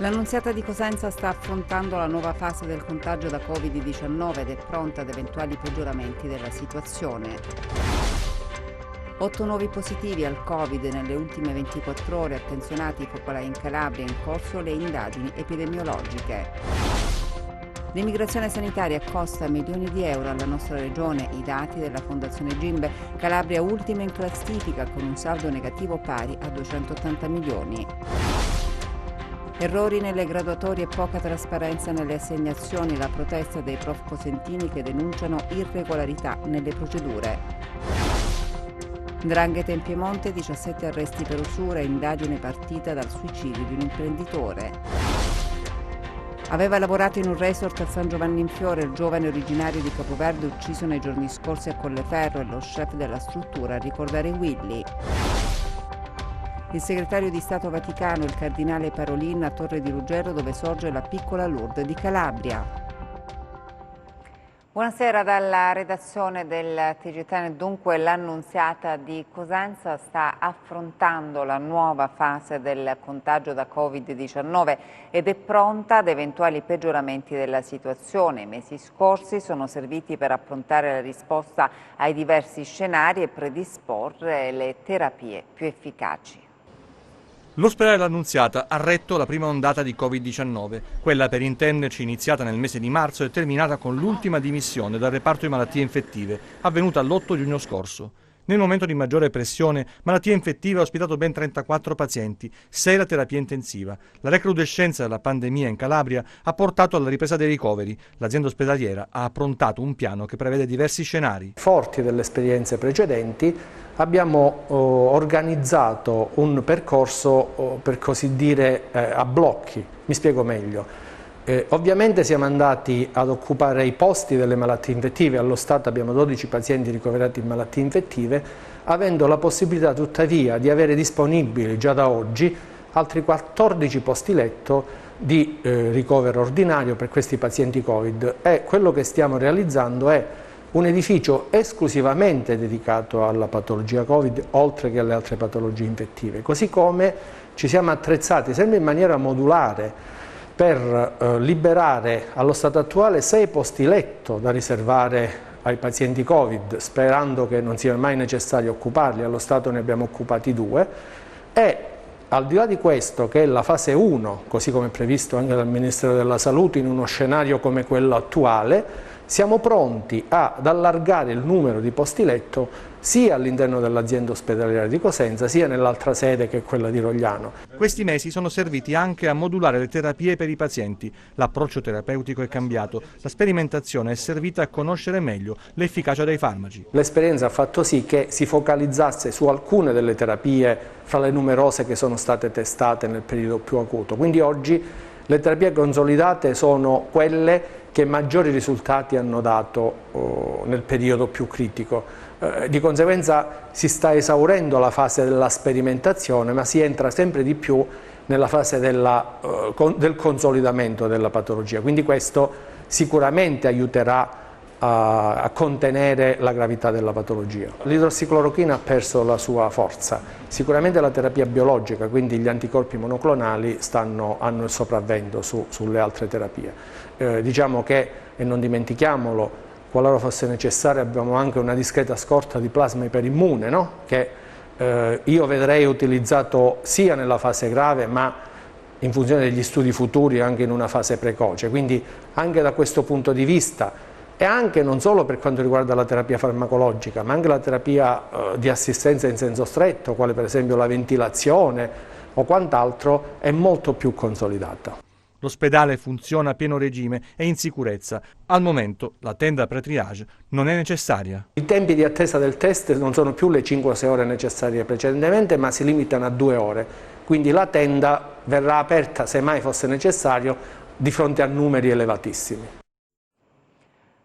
L'Annunziata di Cosenza sta affrontando la nuova fase del contagio da Covid-19 ed è pronta ad eventuali peggioramenti della situazione. 8 nuovi positivi al Covid nelle ultime 24 ore, attenzionati i focolai in Calabria, in corso le indagini epidemiologiche. L'immigrazione sanitaria costa milioni di euro alla nostra regione, i dati della Fondazione Gimbe. Calabria ultima in classifica con un saldo negativo pari a 280 milioni. Errori nelle graduatorie e poca trasparenza nelle assegnazioni, la protesta dei prof cosentini che denunciano irregolarità nelle procedure. 'Ndrangheta in Piemonte, 17 arresti per usura, indagine partita dal suicidio di un imprenditore. Aveva lavorato in un resort a San Giovanni in Fiore, il giovane originario di Capoverde ucciso nei giorni scorsi a Colleferro e lo chef della struttura a ricordare Willy. Il segretario di Stato Vaticano, il cardinale Parolin, a Torre di Ruggero, dove sorge la piccola Lourdes di Calabria. Buonasera dalla redazione del TG10. Dunque l'Annunziata di Cosenza sta affrontando la nuova fase del contagio da Covid-19 ed è pronta ad eventuali peggioramenti della situazione. I mesi scorsi sono serviti per approntare la risposta ai diversi scenari e predisporre le terapie più efficaci. L'ospedale dell'Annunziata ha retto la prima ondata di Covid-19, quella per intenderci iniziata nel mese di marzo e terminata con l'ultima dimissione dal reparto di malattie infettive, avvenuta l'8 giugno scorso. Nel momento di maggiore pressione, Malattie Infettive ha ospitato ben 34 pazienti, 6 la terapia intensiva. La recrudescenza della pandemia in Calabria ha portato alla ripresa dei ricoveri. L'azienda ospedaliera ha approntato un piano che prevede diversi scenari. Forti delle esperienze precedenti, abbiamo organizzato un percorso per così dire a blocchi. Mi spiego meglio. Ovviamente siamo andati ad occupare i posti delle malattie infettive, allo Stato abbiamo 12 pazienti ricoverati in malattie infettive, avendo la possibilità tuttavia di avere disponibili già da oggi altri 14 posti letto di ricovero ordinario per questi pazienti Covid, e quello che stiamo realizzando è un edificio esclusivamente dedicato alla patologia Covid, oltre che alle altre patologie infettive, così come ci siamo attrezzati sempre in maniera modulare per liberare allo stato attuale 6 posti letto da riservare ai pazienti Covid, sperando che non sia mai necessario occuparli. Allo stato ne abbiamo occupati 2 e al di là di questo, che è la fase 1, così come previsto anche dal Ministero della Salute in uno scenario come quello attuale, siamo pronti ad allargare il numero di posti letto sia all'interno dell'azienda ospedaliera di Cosenza sia nell'altra sede che è quella di Rogliano. Questi mesi sono serviti anche a modulare le terapie per i pazienti. L'approccio terapeutico è cambiato, la sperimentazione è servita a conoscere meglio l'efficacia dei farmaci. L'esperienza ha fatto sì che si focalizzasse su alcune delle terapie fra le numerose che sono state testate nel periodo più acuto, quindi oggi le terapie consolidate sono quelle che maggiori risultati hanno dato nel periodo più critico. Di conseguenza si sta esaurendo la fase della sperimentazione, ma si entra sempre di più nella fase del consolidamento della patologia, quindi questo sicuramente aiuterà a contenere la gravità della patologia. L'idrossiclorochina ha perso la sua forza, sicuramente la terapia biologica, quindi gli anticorpi monoclonali hanno il sopravvento sulle altre terapie. Diciamo che, e non dimentichiamolo, qualora fosse necessario abbiamo anche una discreta scorta di plasma iperimmune, no? Che io vedrei utilizzato sia nella fase grave ma in funzione degli studi futuri anche in una fase precoce, quindi anche da questo punto di vista e anche non solo per quanto riguarda la terapia farmacologica ma anche la terapia di assistenza in senso stretto, quale per esempio la ventilazione o quant'altro, è molto più consolidata. L'ospedale funziona a pieno regime e in sicurezza. Al momento la tenda pre-triage non è necessaria. I tempi di attesa del test non sono più le 5-6 ore necessarie precedentemente, ma si limitano a 2 ore. Quindi la tenda verrà aperta, se mai fosse necessario, di fronte a numeri elevatissimi.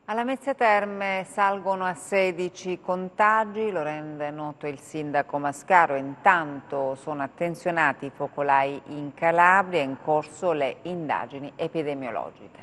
Alla Mezzia Terme salgono a 16 contagi, lo rende noto il sindaco Mascaro. Intanto sono attenzionati i focolai in Calabria, in corso le indagini epidemiologiche.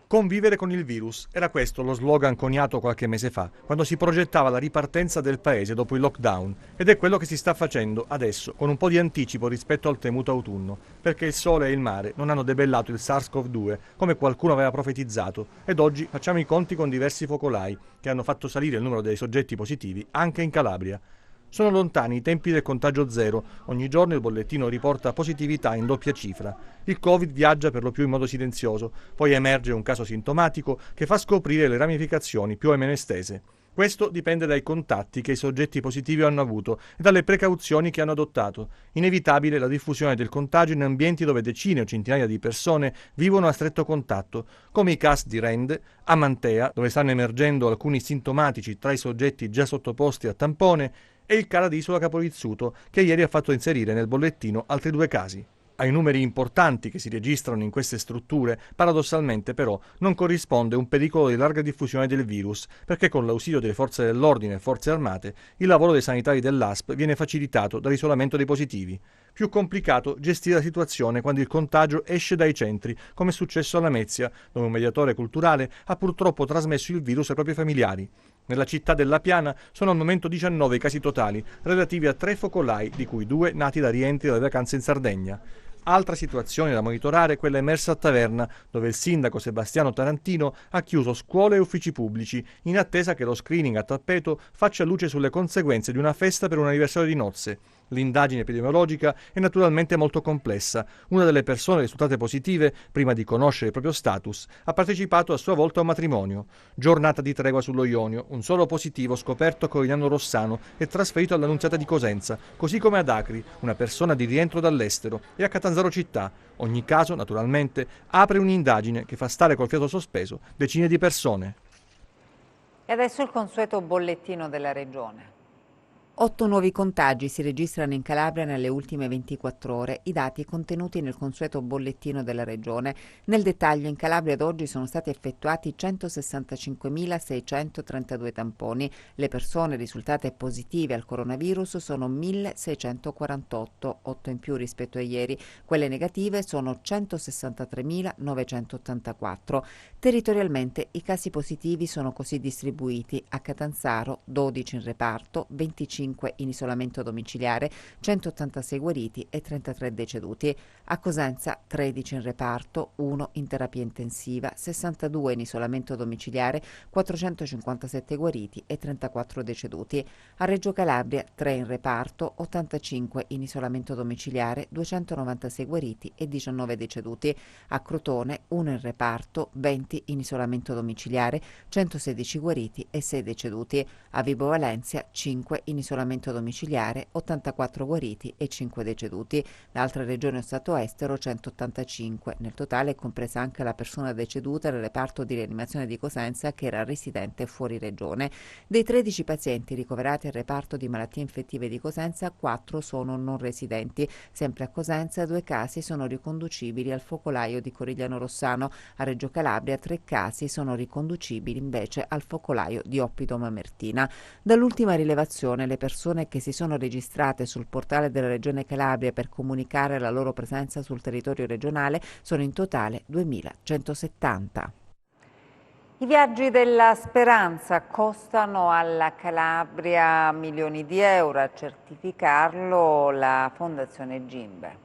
Convivere con il virus, era questo lo slogan coniato qualche mese fa, quando si progettava la ripartenza del paese dopo il lockdown, ed è quello che si sta facendo adesso, con un po' di anticipo rispetto al temuto autunno, perché il sole e il mare non hanno debellato il SARS-CoV-2 come qualcuno aveva profetizzato, ed oggi facciamo i conti con diversi focolai che hanno fatto salire il numero dei soggetti positivi anche in Calabria. Sono lontani i tempi del contagio zero, ogni giorno il bollettino riporta positività in doppia cifra. Il Covid viaggia per lo più in modo silenzioso, poi emerge un caso sintomatico che fa scoprire le ramificazioni più o meno estese. Questo dipende dai contatti che i soggetti positivi hanno avuto e dalle precauzioni che hanno adottato. Inevitabile la diffusione del contagio in ambienti dove decine o centinaia di persone vivono a stretto contatto, come i casi di Rende, a Mantea, dove stanno emergendo alcuni sintomatici tra i soggetti già sottoposti a tampone, e il CARA di Isola Caporizzuto, che ieri ha fatto inserire nel bollettino altri 2 casi. Ai numeri importanti che si registrano in queste strutture, paradossalmente però, non corrisponde un pericolo di larga diffusione del virus, perché con l'ausilio delle forze dell'ordine e forze armate, il lavoro dei sanitari dell'ASP viene facilitato dall'isolamento dei positivi. Più complicato gestire la situazione quando il contagio esce dai centri, come è successo a Lamezia, dove un mediatore culturale ha purtroppo trasmesso il virus ai propri familiari. Nella città della Piana sono al momento 19 i casi totali, relativi a 3 focolai, di cui 2 nati da rientri dalle vacanze in Sardegna. Altra situazione da monitorare è quella emersa a Taverna, dove il sindaco Sebastiano Tarantino ha chiuso scuole e uffici pubblici, in attesa che lo screening a tappeto faccia luce sulle conseguenze di una festa per un anniversario di nozze. L'indagine epidemiologica è naturalmente molto complessa. Una delle persone risultate positive, prima di conoscere il proprio status, ha partecipato a sua volta a un matrimonio. Giornata di tregua sullo Ionio, un solo positivo scoperto a Corigliano Rossano e trasferito all'Annunziata di Cosenza, così come ad Acri, una persona di rientro dall'estero, e a Catanzaro città. Ogni caso, naturalmente, apre un'indagine che fa stare col fiato sospeso decine di persone. E adesso il consueto bollettino della regione. 8 nuovi contagi si registrano in Calabria nelle ultime 24 ore, i dati contenuti nel consueto bollettino della regione. Nel dettaglio, in Calabria ad oggi sono stati effettuati 165.632 tamponi. Le persone risultate positive al coronavirus sono 1.648, 8 in più rispetto a ieri. Quelle negative sono 163.984. Territorialmente i casi positivi sono così distribuiti: a Catanzaro 12 in reparto, 25 in isolamento domiciliare, 186 guariti e 33 deceduti. A Cosenza 13 in reparto, 1 in terapia intensiva, 62 in isolamento domiciliare, 457 guariti e 34 deceduti. A Reggio Calabria 3 in reparto, 85 in isolamento domiciliare, 296 guariti e 19 deceduti. A Crotone 1 in reparto, 20 in isolamento domiciliare, 116 guariti e 6 deceduti. A Vibo Valentia 5 in isolamento domiciliare, 84 guariti e 5 deceduti. Da altre regioni o stato estero 185. Nel totale è compresa anche la persona deceduta nel reparto di rianimazione di Cosenza, che era residente fuori regione. Dei 13 pazienti ricoverati al reparto di malattie infettive di Cosenza, 4 sono non residenti. Sempre a Cosenza 2 casi sono riconducibili al focolaio di Corigliano Rossano. A Reggio Calabria 3 casi sono riconducibili invece al focolaio di Oppido Mamertina. Dall'ultima rilevazione, le persone che si sono registrate sul portale della Regione Calabria per comunicare la loro presenza sul territorio regionale sono in totale 2.170. I viaggi della speranza costano alla Calabria milioni di euro, a certificarlo la Fondazione Gimbe.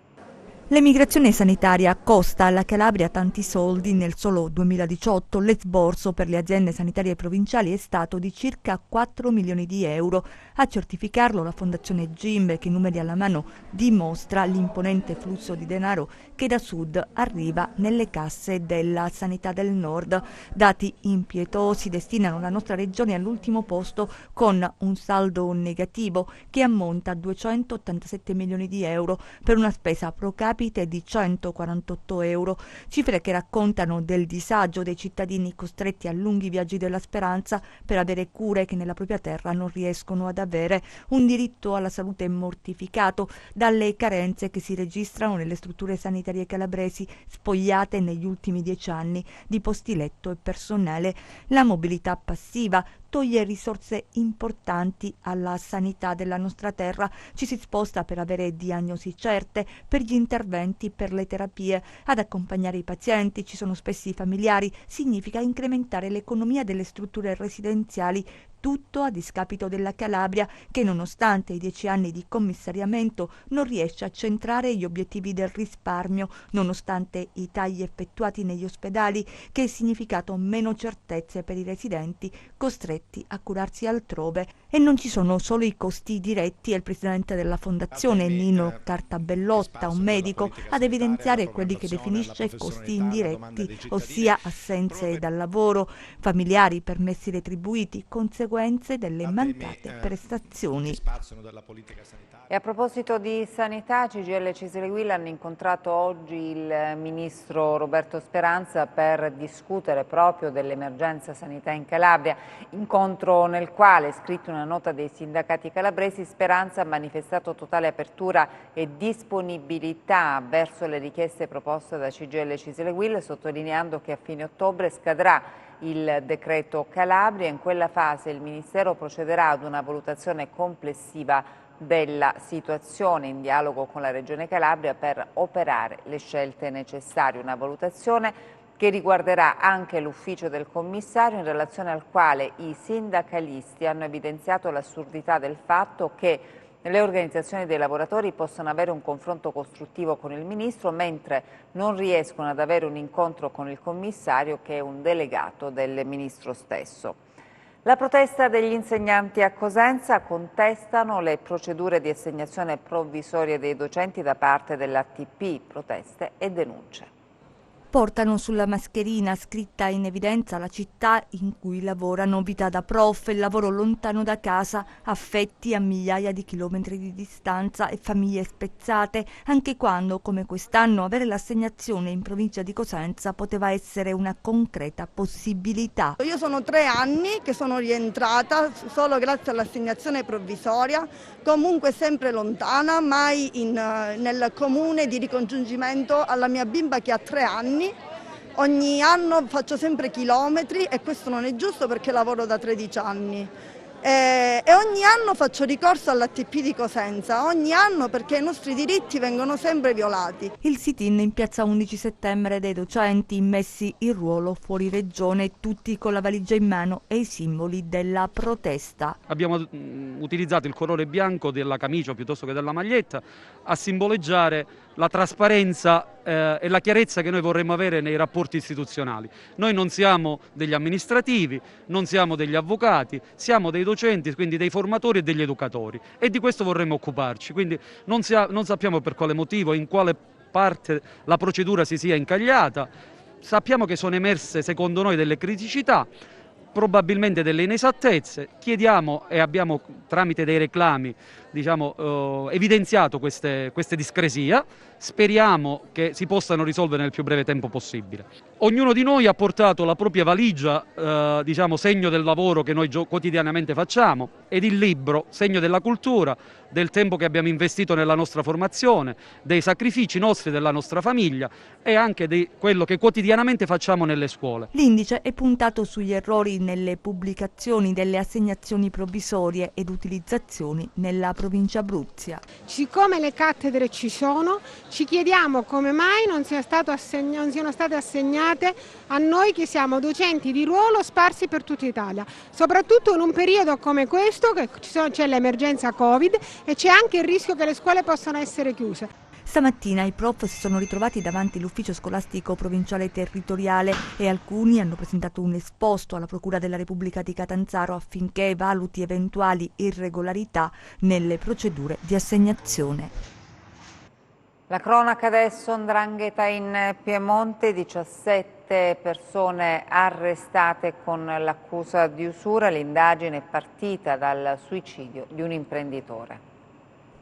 L'emigrazione sanitaria costa alla Calabria tanti soldi. Nel solo 2018 l'esborso per le aziende sanitarie provinciali è stato di circa 4 milioni di euro. A certificarlo la Fondazione Gimbe, che numeri alla mano dimostra l'imponente flusso di denaro che da sud arriva nelle casse della sanità del nord. Dati impietosi destinano la nostra regione all'ultimo posto con un saldo negativo che ammonta a 287 milioni di euro per una spesa pro capite di 148 euro, cifre che raccontano del disagio dei cittadini costretti a lunghi viaggi della speranza per avere cure che nella propria terra non riescono ad avere, un diritto alla salute mortificato dalle carenze che si registrano nelle strutture sanitarie calabresi, spogliate negli ultimi 10 anni di posti letto e personale, la mobilità passiva, toglie risorse importanti alla sanità della nostra terra. Ci si sposta per avere diagnosi certe, per gli interventi, per le terapie. Ad accompagnare i pazienti ci sono spesso i familiari. Significa incrementare l'economia delle strutture residenziali, tutto a discapito della Calabria, che nonostante i 10 anni di commissariamento non riesce a centrare gli obiettivi del risparmio, nonostante i tagli effettuati negli ospedali, che ha significato meno certezze per i residenti costretti a curarsi altrove. E non ci sono solo i costi diretti. È il presidente della fondazione Nino Cartabellotta, un medico, ad evidenziare quelli che definisce costi indiretti, ossia assenze dal lavoro, familiari, permessi retribuiti, conseguenze delle mancate prestazioni. E a proposito di sanità, CGIL e CISL UIL hanno incontrato oggi il ministro Roberto Speranza per discutere proprio dell'emergenza sanità in Calabria, incontro nel quale, scritto in una nota dei sindacati calabresi, Speranza ha manifestato totale apertura e disponibilità verso le richieste proposte da CGIL e CISL UIL, sottolineando che a fine ottobre scadrà il decreto Calabria. In quella fase il Ministero procederà ad una valutazione complessiva della situazione in dialogo con la Regione Calabria per operare le scelte necessarie. Una valutazione che riguarderà anche l'ufficio del commissario, in relazione al quale i sindacalisti hanno evidenziato l'assurdità del fatto che le organizzazioni dei lavoratori possono avere un confronto costruttivo con il Ministro, mentre non riescono ad avere un incontro con il commissario, che è un delegato del Ministro stesso. La protesta degli insegnanti a Cosenza: contestano le procedure di assegnazione provvisoria dei docenti da parte dell'ATP, proteste e denunce. Portano sulla mascherina scritta in evidenza la città in cui lavorano, vita da prof, il lavoro lontano da casa, affetti a migliaia di chilometri di distanza e famiglie spezzate, anche quando, come quest'anno, avere l'assegnazione in provincia di Cosenza poteva essere una concreta possibilità. Io sono 3 anni che sono rientrata solo grazie all'assegnazione provvisoria, comunque sempre lontana, mai nel comune di ricongiungimento alla mia bimba che ha 3 anni. Ogni anno faccio sempre chilometri e questo non è giusto perché lavoro da 13 anni. E ogni anno faccio ricorso all'ATP di Cosenza, ogni anno, perché i nostri diritti vengono sempre violati. Il sit-in in piazza 11 settembre dei docenti immessi in ruolo fuori regione, tutti con la valigia in mano e i simboli della protesta. Abbiamo utilizzato il colore bianco della camicia piuttosto che della maglietta a simboleggiare la trasparenza e la chiarezza che noi vorremmo avere nei rapporti istituzionali. Noi non siamo degli amministrativi, non siamo degli avvocati, siamo dei docenti, quindi dei formatori e degli educatori, e di questo vorremmo occuparci. Quindi non sappiamo per quale motivo, in quale parte la procedura si sia incagliata. Sappiamo che sono emerse, secondo noi, delle criticità, probabilmente delle inesattezze. Chiediamo e abbiamo, tramite dei reclami, evidenziato queste discrasie. Speriamo che si possano risolvere nel più breve tempo possibile. Ognuno di noi ha portato la propria valigia, segno del lavoro che noi quotidianamente facciamo, ed il libro, segno della cultura, del tempo che abbiamo investito nella nostra formazione, dei sacrifici nostri e della nostra famiglia e anche di quello che quotidianamente facciamo nelle scuole. L'indice è puntato sugli errori nelle pubblicazioni delle assegnazioni provvisorie ed utilizzazioni nella provincia Abruzia. Siccome le cattedre ci sono, ci chiediamo come mai non siano state assegnate a noi che siamo docenti di ruolo sparsi per tutta Italia, soprattutto in un periodo come questo, che c'è l'emergenza Covid e c'è anche il rischio che le scuole possano essere chiuse. Stamattina i prof si sono ritrovati davanti all'ufficio scolastico provinciale territoriale e alcuni hanno presentato un esposto alla Procura della Repubblica di Catanzaro affinché valuti eventuali irregolarità nelle procedure di assegnazione. La cronaca adesso: 'ndrangheta in Piemonte, 17 persone arrestate con l'accusa di usura. L'indagine è partita dal suicidio di un imprenditore.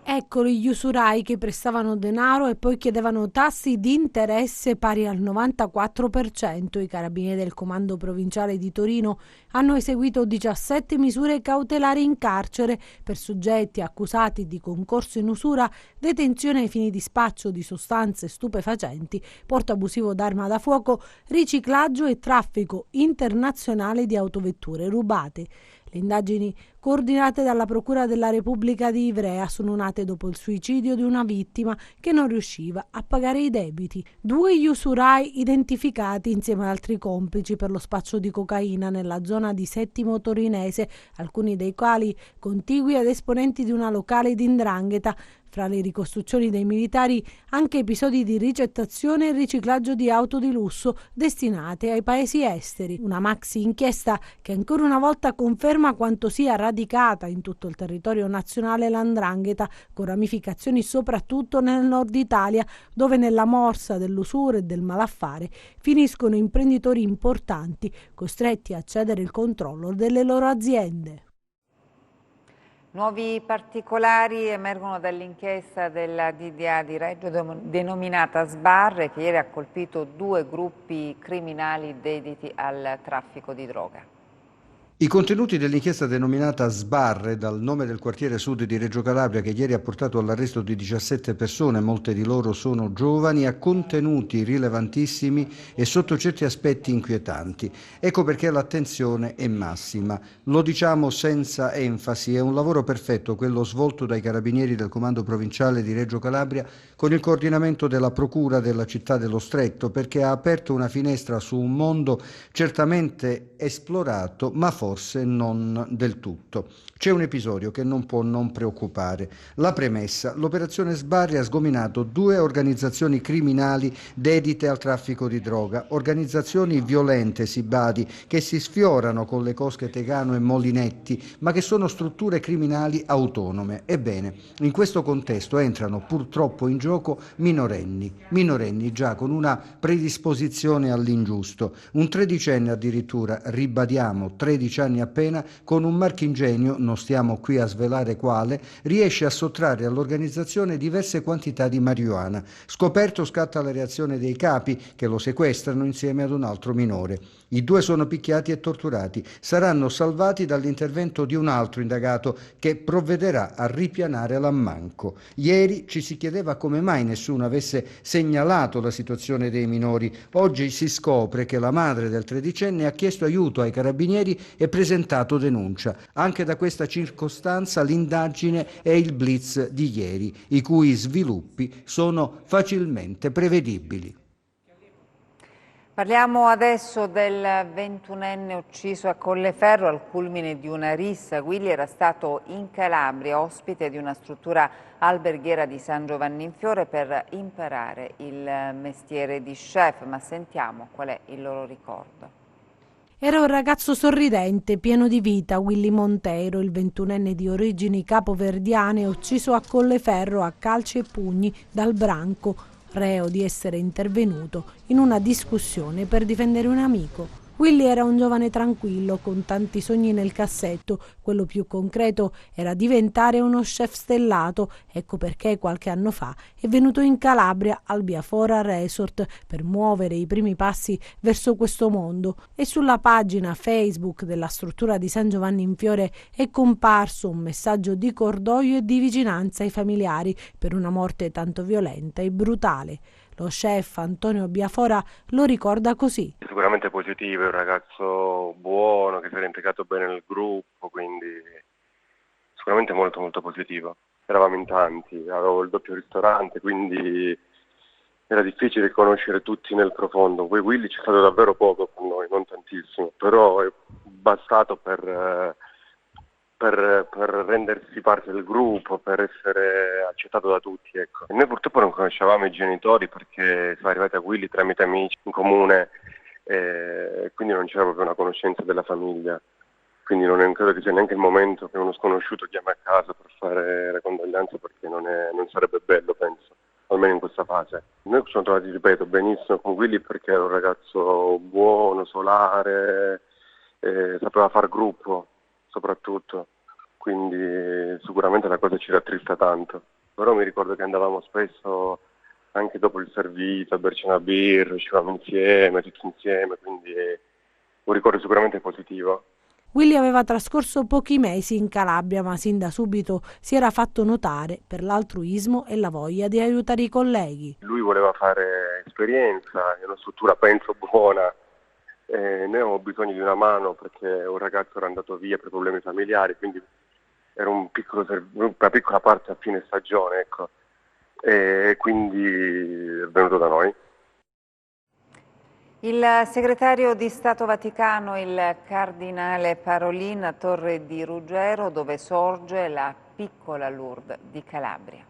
Eccoli gli usurai che prestavano denaro e poi chiedevano tassi di interesse pari al 94%. I carabinieri del Comando Provinciale di Torino hanno eseguito 17 misure cautelari in carcere per soggetti accusati di concorso in usura, detenzione ai fini di spaccio di sostanze stupefacenti, porto abusivo d'arma da fuoco, riciclaggio e traffico internazionale di autovetture rubate. Le indagini coordinate dalla Procura della Repubblica di Ivrea sono nate dopo il suicidio di una vittima che non riusciva a pagare i debiti. 2 usurai identificati insieme ad altri complici per lo spaccio di cocaina nella zona di Settimo Torinese, alcuni dei quali contigui ad esponenti di una locale di 'ndrangheta. Fra le ricostruzioni dei militari anche episodi di ricettazione e riciclaggio di auto di lusso destinate ai paesi esteri. Una maxi inchiesta che ancora una volta conferma quanto sia radicata in tutto il territorio nazionale la 'ndrangheta, con ramificazioni soprattutto nel nord Italia, dove nella morsa dell'usura e del malaffare finiscono imprenditori importanti costretti a cedere il controllo delle loro aziende. Nuovi particolari emergono dall'inchiesta della DDA di Reggio denominata Sbarre, che ieri ha colpito 2 gruppi criminali dediti al traffico di droga. I contenuti dell'inchiesta denominata Sbarre, dal nome del quartiere sud di Reggio Calabria, che ieri ha portato all'arresto di 17 persone, molte di loro sono giovani, ha contenuti rilevantissimi e sotto certi aspetti inquietanti. Ecco perché l'attenzione è massima. Lo diciamo senza enfasi, è un lavoro perfetto quello svolto dai carabinieri del comando provinciale di Reggio Calabria con il coordinamento della Procura della città dello Stretto, perché ha aperto una finestra su un mondo certamente esplorato, ma forse non del tutto. C'è un episodio che non può non preoccupare. La premessa: l'operazione Sbarre ha sgominato 2 organizzazioni criminali dedite al traffico di droga, organizzazioni violente, si badi, che si sfiorano con le cosche Tegano e Molinetti, ma che sono strutture criminali autonome. Ebbene, in questo contesto entrano purtroppo in gioco minorenni già con una predisposizione all'ingiusto. Un 13enne addirittura, ribadiamo, 13 anni appena, con un marchingegno, non stiamo qui a svelare quale, riesce a sottrarre all'organizzazione diverse quantità di marijuana. Scoperto, scatta la reazione dei capi, che lo sequestrano insieme ad un altro minore. I 2 sono picchiati e torturati. Saranno salvati dall'intervento di un altro indagato che provvederà a ripianare l'ammanco. Ieri ci si chiedeva come mai nessuno avesse segnalato la situazione dei minori. Oggi si scopre che la madre del 13enne ha chiesto aiuto ai carabinieri e presentato denuncia. Anche da questa circostanza l'indagine è il blitz di ieri, i cui sviluppi sono facilmente prevedibili. Parliamo adesso del 21enne ucciso a Colleferro al culmine di una rissa. Willy era stato in Calabria, ospite di una struttura alberghiera di San Giovanni in Fiore per imparare il mestiere di chef, ma sentiamo qual è il loro ricordo. Era un ragazzo sorridente, pieno di vita, Willy Monteiro, il 21enne di origini capoverdiane, ucciso a Colleferro a calci e pugni dal branco, reo di essere intervenuto in una discussione per difendere un amico. Willy era un giovane tranquillo, con tanti sogni nel cassetto. Quello più concreto era diventare uno chef stellato. Ecco perché qualche anno fa è venuto in Calabria al Biafora Resort per muovere i primi passi verso questo mondo. E sulla pagina Facebook della struttura di San Giovanni in Fiore è comparso un messaggio di cordoglio e di vicinanza ai familiari per una morte tanto violenta e brutale. Lo chef Antonio Biafora lo ricorda così. Sicuramente positivo, è un ragazzo buono che si era integrato bene nel gruppo, quindi sicuramente molto molto positivo. Eravamo in tanti, avevo il doppio ristorante, quindi era difficile conoscere tutti nel profondo. Poi Willy c'è stato davvero poco con noi, non tantissimo, però è bastato per rendersi parte del gruppo, per essere accettato da tutti, ecco. E noi purtroppo non conoscevamo i genitori perché siamo arrivati a Willy tramite amici in comune, quindi non c'era proprio una conoscenza della famiglia. Quindi non credo che sia neanche il momento che uno sconosciuto chiama a casa per fare le condoglianze, perché non sarebbe bello, penso, almeno in questa fase. Noi ci siamo trovati, ripeto, benissimo con Willy perché era un ragazzo buono, solare, sapeva far gruppo soprattutto, quindi sicuramente la cosa ci rattrista tanto. Però mi ricordo che andavamo spesso anche dopo il servizio a berci una birra, uscivamo insieme, tutti insieme, quindi un ricordo sicuramente positivo. Willy aveva trascorso pochi mesi in Calabria, ma sin da subito si era fatto notare per l'altruismo e la voglia di aiutare i colleghi. Lui voleva fare esperienza in una struttura, penso, buona, Noi avevamo bisogno di una mano perché un ragazzo era andato via per problemi familiari, quindi era una piccola parte a fine stagione, ecco. E quindi è venuto da noi. Il segretario di Stato Vaticano, il cardinale Parolin, a Torre di Ruggero, dove sorge la piccola Lourdes di Calabria.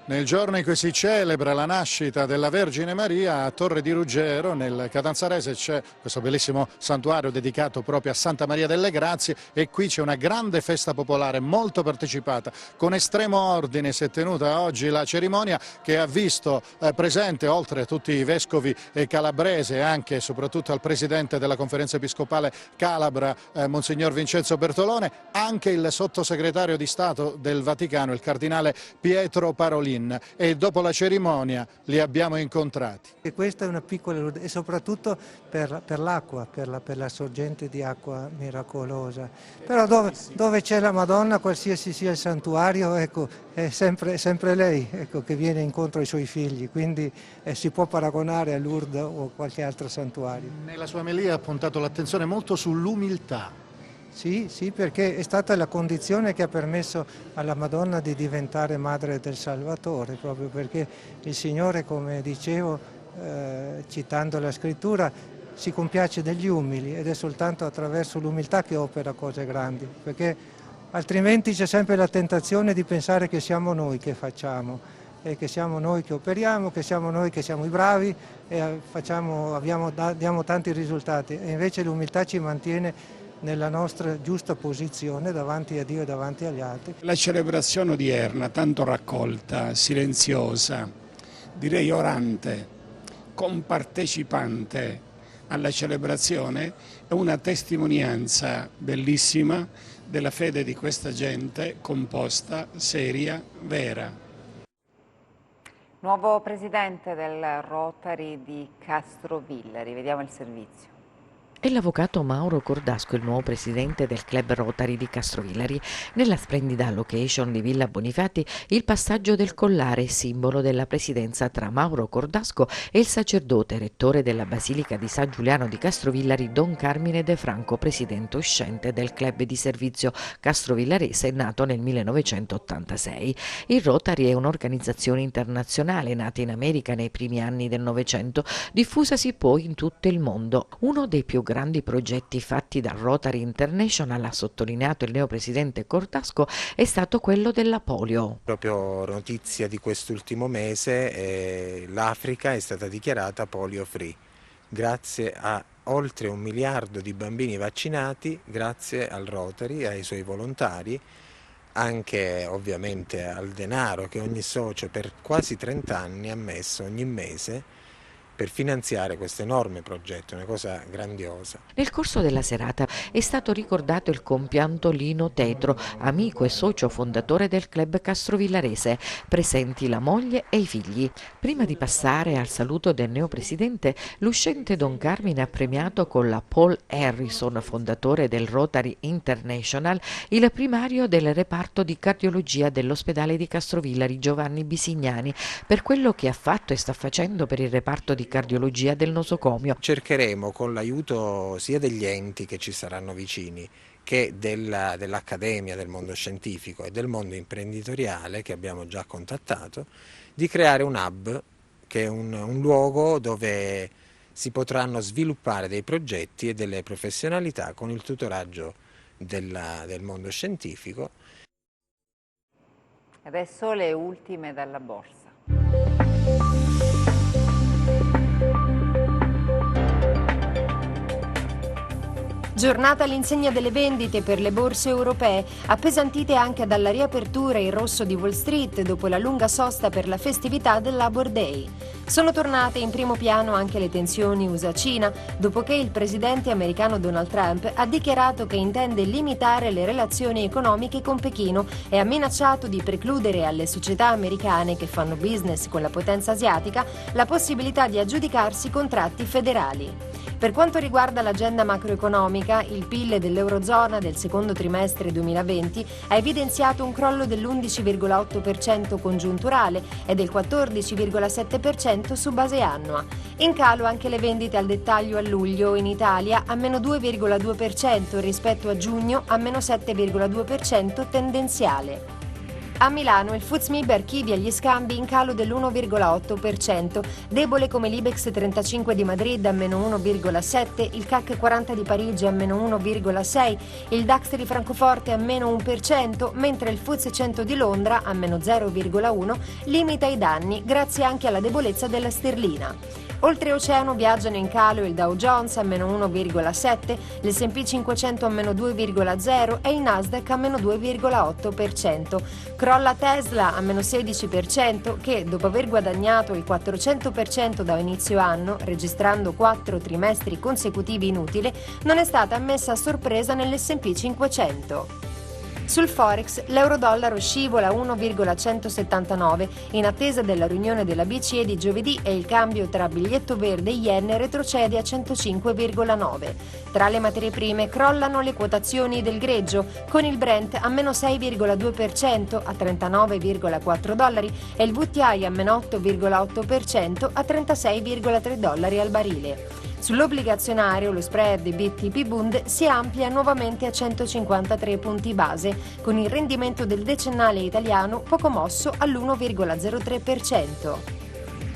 Nel giorno in cui si celebra la nascita della Vergine Maria, a Torre di Ruggero, nel Catanzarese, c'è questo bellissimo santuario dedicato proprio a Santa Maria delle Grazie, e qui c'è una grande festa popolare molto partecipata. Con estremo ordine si è tenuta oggi la cerimonia, che ha visto presente, oltre a tutti i vescovi calabresi e anche e soprattutto al presidente della Conferenza Episcopale Calabra, Monsignor Vincenzo Bertolone, anche il sottosegretario di Stato del Vaticano, il cardinale Pietro Parolin. E dopo la cerimonia li abbiamo incontrati. E questa è una piccola, e soprattutto per l'acqua, per la sorgente di acqua miracolosa. Però dove c'è la Madonna, qualsiasi sia il santuario, ecco, è sempre lei, ecco, che viene incontro ai suoi figli, quindi si può paragonare a Lourdes o qualche altro santuario. Nella sua omelia ha puntato l'attenzione molto sull'umiltà. Sì, perché è stata la condizione che ha permesso alla Madonna di diventare madre del Salvatore, proprio perché il Signore, come dicevo, citando la Scrittura, si compiace degli umili, ed è soltanto attraverso l'umiltà che opera cose grandi, perché altrimenti c'è sempre la tentazione di pensare che siamo noi che facciamo, e che siamo noi che operiamo, che siamo noi che siamo i bravi e diamo tanti risultati, e invece l'umiltà ci mantiene nella nostra giusta posizione davanti a Dio e davanti agli altri. La celebrazione odierna, tanto raccolta, silenziosa, direi orante, compartecipante alla celebrazione, è una testimonianza bellissima della fede di questa gente composta, seria, vera. Nuovo presidente del Rotary di Castrovillari, vediamo il servizio. È l'avvocato Mauro Cordasco il nuovo presidente del Club Rotary di Castrovillari. Nella splendida location di Villa Bonifati, il passaggio del collare, simbolo della presidenza tra Mauro Cordasco e il sacerdote rettore della Basilica di San Giuliano di Castrovillari, Don Carmine De Franco, presidente uscente del club di servizio castrovillarese nato nel 1986. Il Rotary è un'organizzazione internazionale nata in America nei primi anni del Novecento, diffusasi poi in tutto il mondo. Uno dei più grandi progetti fatti dal Rotary International, ha sottolineato il neopresidente Cordasco, è stato quello della polio. Proprio notizia di quest'ultimo mese, l'Africa è stata dichiarata polio free, grazie a oltre 1 miliardo di bambini vaccinati, grazie al Rotary, ai suoi volontari, anche ovviamente al denaro che ogni socio per quasi 30 anni ha messo ogni mese per finanziare questo enorme progetto, una cosa grandiosa. Nel corso della serata è stato ricordato il compianto Lino Tetro, amico e socio fondatore del club castrovillarese, presenti la moglie e i figli. Prima di passare al saluto del neopresidente, l'uscente Don Carmine ha premiato con la Paul Harrison, fondatore del Rotary International, il primario del reparto di cardiologia dell'ospedale di Castrovillari, Giovanni Bisignani, per quello che ha fatto e sta facendo per il reparto di cardiologia del nosocomio. Cercheremo, con l'aiuto sia degli enti che ci saranno vicini che dell'Accademia, del mondo scientifico e del mondo imprenditoriale che abbiamo già contattato, di creare un hub, che è un luogo dove si potranno sviluppare dei progetti e delle professionalità con il tutoraggio del mondo scientifico. Adesso le ultime dalla borsa. Giornata all'insegna delle vendite per le borse europee, appesantite anche dalla riapertura in rosso di Wall Street dopo la lunga sosta per la festività del Labor Day. Sono tornate in primo piano anche le tensioni USA-Cina, dopo che il presidente americano Donald Trump ha dichiarato che intende limitare le relazioni economiche con Pechino e ha minacciato di precludere alle società americane che fanno business con la potenza asiatica la possibilità di aggiudicarsi contratti federali. Per quanto riguarda l'agenda macroeconomica, il PIL dell'Eurozona del secondo trimestre 2020 ha evidenziato un crollo dell'11,8% congiunturale e del 14,7% su base annua. In calo anche le vendite al dettaglio a luglio, in Italia a meno 2,2% rispetto a giugno, a meno 7,2% tendenziale. A Milano il FTSE MIB archivia gli scambi in calo dell'1,8%, debole come l'Ibex 35 di Madrid a meno 1,7%, il CAC 40 di Parigi a meno 1,6%, il DAX di Francoforte a meno 1%, mentre il FTSE 100 di Londra a meno 0,1% limita i danni grazie anche alla debolezza della sterlina. Oltreoceano viaggiano in calo il Dow Jones a meno 1,7%, l'S&P 500 a meno 2,0% e il Nasdaq a meno 2,8%. Crolla Tesla a meno 16% che, dopo aver guadagnato il 400% da inizio anno, registrando 4 trimestri consecutivi inutili, non è stata ammessa a sorpresa nell'S&P 500. Sul Forex l'euro-dollaro scivola a 1,179 in attesa della riunione della BCE di giovedì e il cambio tra biglietto verde e yen retrocede a 105,9. Tra le materie prime crollano le quotazioni del greggio, con il Brent a meno 6,2% a $39,4 e il WTI a meno 8,8% a $36,3 al barile. Sull'obbligazionario lo spread BTP Bund si amplia nuovamente a 153 punti base, con il rendimento del decennale italiano poco mosso all'1,03%.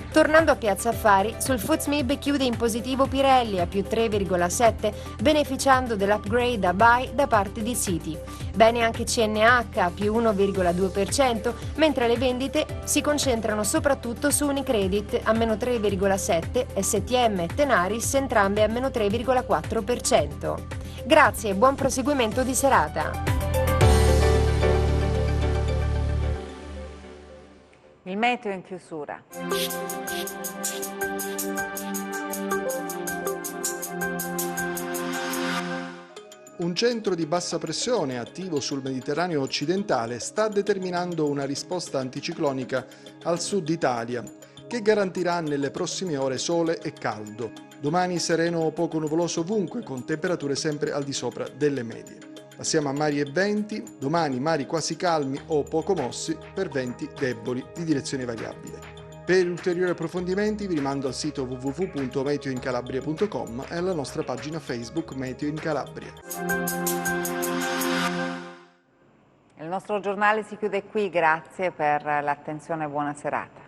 Tornando a Piazza Affari, sul FTSE MIB chiude in positivo Pirelli a più 3,7, beneficiando dell'upgrade a buy da parte di Citi. Bene anche CNH a più 1,2%, mentre le vendite si concentrano soprattutto su Unicredit a meno 3,7%, STM e Tenaris entrambe a meno 3,4%. Grazie e buon proseguimento di serata. Il meteo in chiusura. Un centro di bassa pressione attivo sul Mediterraneo occidentale sta determinando una risposta anticiclonica al sud Italia, che garantirà nelle prossime ore sole e caldo. Domani sereno o poco nuvoloso ovunque, con temperature sempre al di sopra delle medie. Passiamo a mari e venti, domani mari quasi calmi o poco mossi per venti deboli di direzione variabile. Per ulteriori approfondimenti vi rimando al sito www.meteoincalabria.com e alla nostra pagina Facebook Meteo in Calabria. Il nostro giornale si chiude qui, grazie per l'attenzione e buona serata.